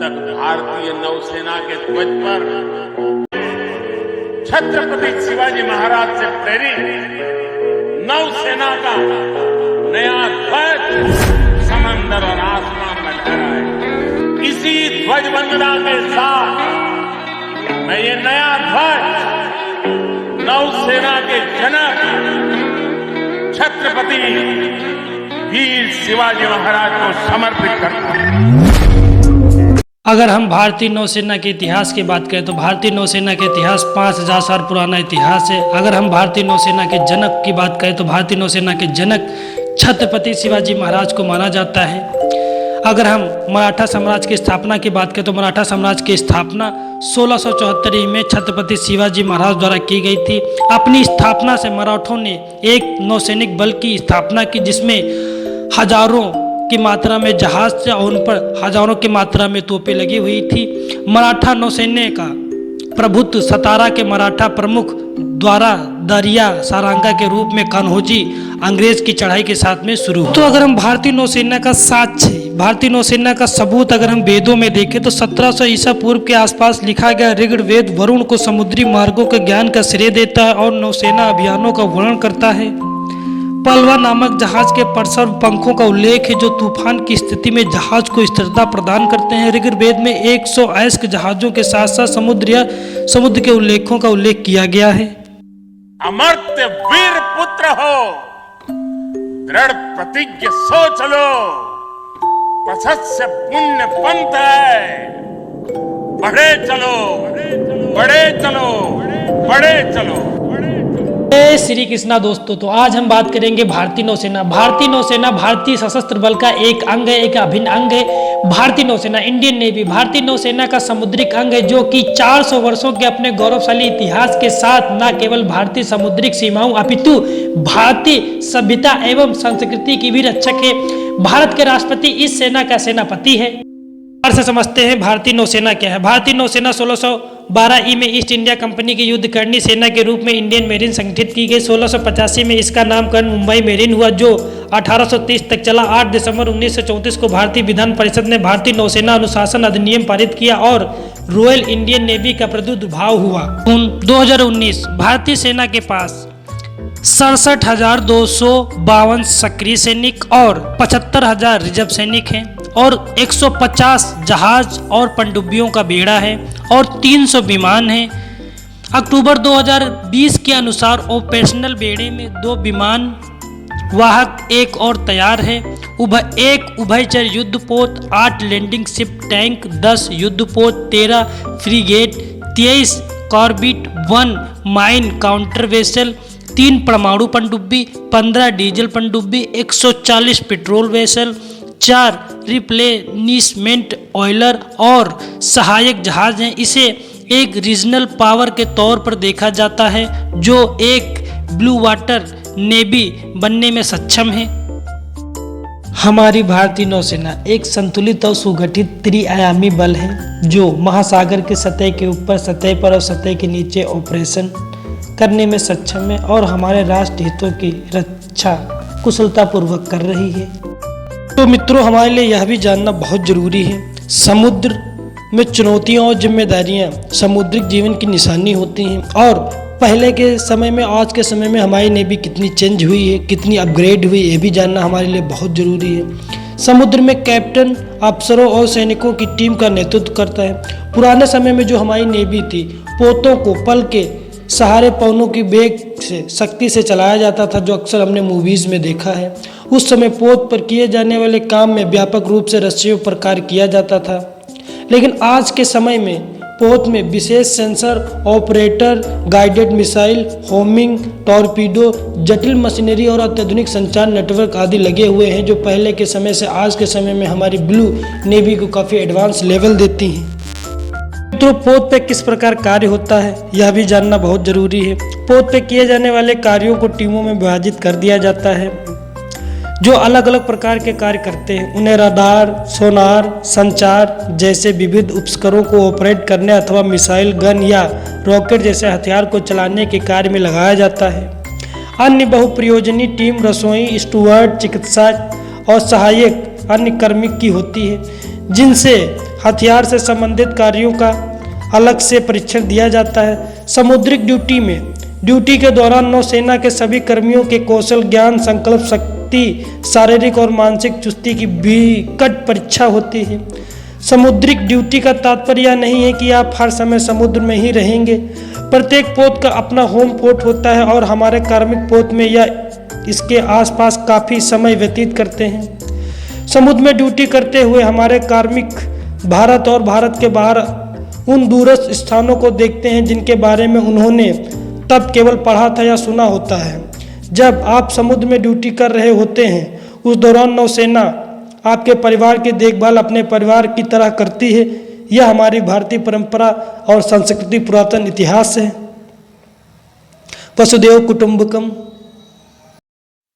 तक भारतीय नौसेना के ध्वज पर छत्रपति शिवाजी महाराज से प्रेरित नौसेना का नया ध्वज समंदर और आसमान में लहराए। इसी ध्वज वंदना के साथ मैं ये नया ध्वज नौसेना के जनक छत्रपति वीर शिवाजी महाराज को समर्पित करता हूं। अगर हम भारतीय नौसेना के इतिहास की बात करें तो भारतीय नौसेना का इतिहास 5000 साल पुराना इतिहास है। अगर हम भारतीय नौसेना के जनक की बात करें तो भारतीय नौसेना के जनक छत्रपति शिवाजी महाराज को माना जाता है। अगर हम मराठा साम्राज्य की स्थापना की बात करें तो मराठा साम्राज्य की स्थापना 1674 में छत्रपति शिवाजी महाराज द्वारा की गई थी। अपनी स्थापना से मराठों ने एक नौसैनिक बल की स्थापना की जिसमें हजारों की मात्रा में जहाज थे और उन पर हजारों की मात्रा में तोपें लगी हुई थी। मराठा नौसैन्य का प्रभुत्व सतारा के मराठा प्रमुख द्वारा दरिया सारंगा के रूप में कान्होजी अंग्रेज की चढ़ाई के साथ में शुरू हुआ। तो अगर हम भारतीय नौसेना का साक्ष्य भारतीय नौसेना का सबूत अगर हम वेदों में देखें तो 1700 ईसा पूर्व के आसपास लिखा गया ऋग्वेद वरुण को समुद्री मार्गों के ज्ञान का श्रेय देता है और नौसेना अभियानों का वर्णन करता है। पलवा नामक जहाज के परसर्व पंखों का उल्लेख है जो तूफान की स्थिति में जहाज को स्थिरता प्रदान करते हैं। ऋग्वेद में 100 अयस्क जहाजों के साथ साथ समुद्र के उल्लेखों का उल्लेख किया गया है। अमर्त्य वीर पुत्र हो, दृढ़ प्रतिज्ञ सोच लो, प्रशस्य पुण्य पंथ है, बढ़े चलो, बढ़े चलो, बढ़े चलो। श्री कृष्णा दोस्तों, तो आज हम बात करेंगे भारतीय नौसेना। भारतीय नौसेना भारतीय सशस्त्र बल का एक अंग है, एक अभिन्न अंग है। भारतीय नौसेना इंडियन नेवी भारतीय नौसेना का समुद्रिक अंग है जो कि 400 वर्षों के अपने गौरवशाली इतिहास के साथ न केवल भारतीय समुद्रिक सीमाओं अपितु भारतीय सभ्यता एवं संस्कृति की भी रक्षक है। भारत के राष्ट्रपति इस सेना का सेनापति है। से समझते हैं भारतीय नौसेना क्या है। भारतीय नौसेना 1612 ई में ईस्ट इंडिया कंपनी की युद्धकरणी सेना के रूप में इंडियन मेरीन संगठित की गई। 1685 में इसका नामकरण मुंबई मेरीन हुआ जो 1830 तक चला। 8 दिसंबर 1934 को भारतीय विधान परिषद ने भारतीय नौसेना अनुशासन अधिनियम पारित किया और रॉयल इंडियन नेवी का प्रादुर्भाव हुआ। 2019 भारतीय सेना के पास 67,252 सक्रिय सैनिक और 75,000 रिजर्व सैनिक हैं और 150 जहाज और पनडुब्बियों का बेड़ा है और 300 विमान हैं। अक्टूबर 2020 के अनुसार ऑपरेशनल बेड़े में 2 विमान वाहक एक और तैयार है। एक उभयचर युद्धपोत, 8 लैंडिंग शिप टैंक, 10 युद्धपोत, 13 freight, 23 Corbett, 1 mine counter vessel, 3 परमाणु पनडुब्बी, 15 डीजल पनडुब्बी, 140 पेट्रोल वेसल, 4 रिप्लेनिशमेंट ऑयलर और सहायक जहाज हैं। इसे एक रीजनल पावर के तौर पर देखा जाता है जो एक ब्लू वाटर नेवी बनने में सक्षम है। हमारी भारतीय नौसेना एक संतुलित और सुगठित त्रिआयामी बल है जो महासागर के सतह के ऊपर, सतह पर और सतह के नीचे ऑपरेशन करने में सक्षम है और हमारे राष्ट्र हितों की रक्षा कुशलतापूर्वक कर रही है। तो मित्रों, हमारे लिए यह भी जानना बहुत जरूरी है समुद्र में चुनौतियां और जिम्मेदारियां समुद्रिक जीवन की निशानी होती हैं और पहले के समय में आज के समय में हमारी नेवी कितनी चेंज हुई है, कितनी अपग्रेड हुई, ये भी जानना हमारे लिए बहुत ज़रूरी है। समुद्र में कैप्टन अफसरों और सैनिकों की टीम का नेतृत्व करता है। पुराने समय में जो हमारी नेवी थी, पोतों को पल के सहारे पवनों की वेग से शक्ति से चलाया जाता था जो अक्सर हमने मूवीज़ में देखा है। उस समय पोत पर किए जाने वाले काम में व्यापक रूप से रस्सियों पर कार्य किया जाता था, लेकिन आज के समय में पोत में विशेष sensor, operator, guided missile, homing, torpedo, जटिल मशीनरी और अत्याधुनिक संचार नेटवर्क आदि लगे हुए हैं जो पहले के समय से आज के समय में हमारी ब्लू नेवी को काफ़ी एडवांस लेवल देती हैं। तो पोत पे किस प्रकार कार्य होता है यह भी जानना बहुत जरूरी है। पोत पे किए जाने वाले कार्यों को टीमों में विभाजित कर दिया जाता है जो अलग अलग प्रकार के कार्य करते हैं। उन्हें रडार, सोनार, संचार जैसे विविध उपकरणों को ऑपरेट करने अथवा मिसाइल, गन या रॉकेट जैसे हथियार को चलाने के कार्य में लगाया जाता है। अन्य बहुप्रयोजनीय टीम रसोई, स्टुअर्ड, चिकित्सा और सहायक अन्य कार्मिक की होती है जिनसे हथियार से संबंधित कार्यों का अलग से परीक्षण दिया जाता है। समुद्रिक ड्यूटी में ड्यूटी के दौरान नौसेना के सभी कर्मियों के कौशल, ज्ञान, संकल्प शक्ति, शारीरिक और मानसिक चुस्ती की विकट परीक्षा होती है। समुद्रिक ड्यूटी का तात्पर्य यह नहीं है कि आप हर समय समुद्र में ही रहेंगे। प्रत्येक पोत का अपना होम पोर्ट होता है और हमारे कार्मिक पोत में या इसके आसपास काफ़ी समय व्यतीत करते हैं। समुद्र में ड्यूटी करते हुए हमारे कार्मिक भारत और भारत के बाहर उन दूरस्थ स्थानों को देखते हैं जिनके बारे में उन्होंने तब केवल पढ़ा था या सुना होता है। जब आप समुद्र में ड्यूटी कर रहे होते हैं उस दौरान नौसेना आपके परिवार की देखभाल अपने परिवार की तरह करती है। यह हमारी भारतीय परंपरा और संस्कृति पुरातन इतिहास है। वसुदेव कुटुंबकम।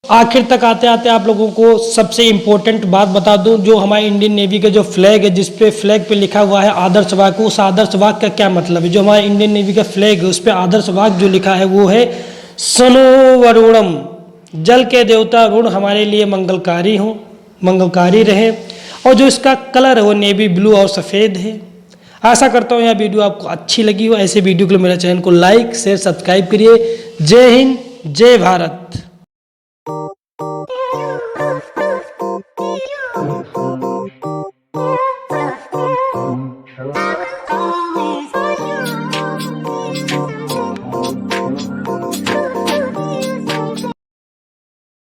आखिर तक आते आते आप लोगों को सबसे इम्पोर्टेंट बात बता दूं, जो हमारे इंडियन नेवी का जो फ्लैग है, जिस पे फ्लैग पे लिखा हुआ है आदर्श वाक्य, उस आदर्श वाक्य का क्या मतलब है। जो हमारे इंडियन नेवी का फ्लैग है उस पे आदर्श वाक्य जो लिखा है वो है सनो वरुणम, जल के देवता वरुण हमारे लिए मंगलकारी रहे। और जो इसका कलर है वो नेवी ब्लू और सफ़ेद है। आशा करता हूँ यह वीडियो आपको अच्छी लगी हो। ऐसे वीडियो के लिए मेरे चैनल को लाइक शेयर सब्सक्राइब करिए। जय हिंद, जय भारत।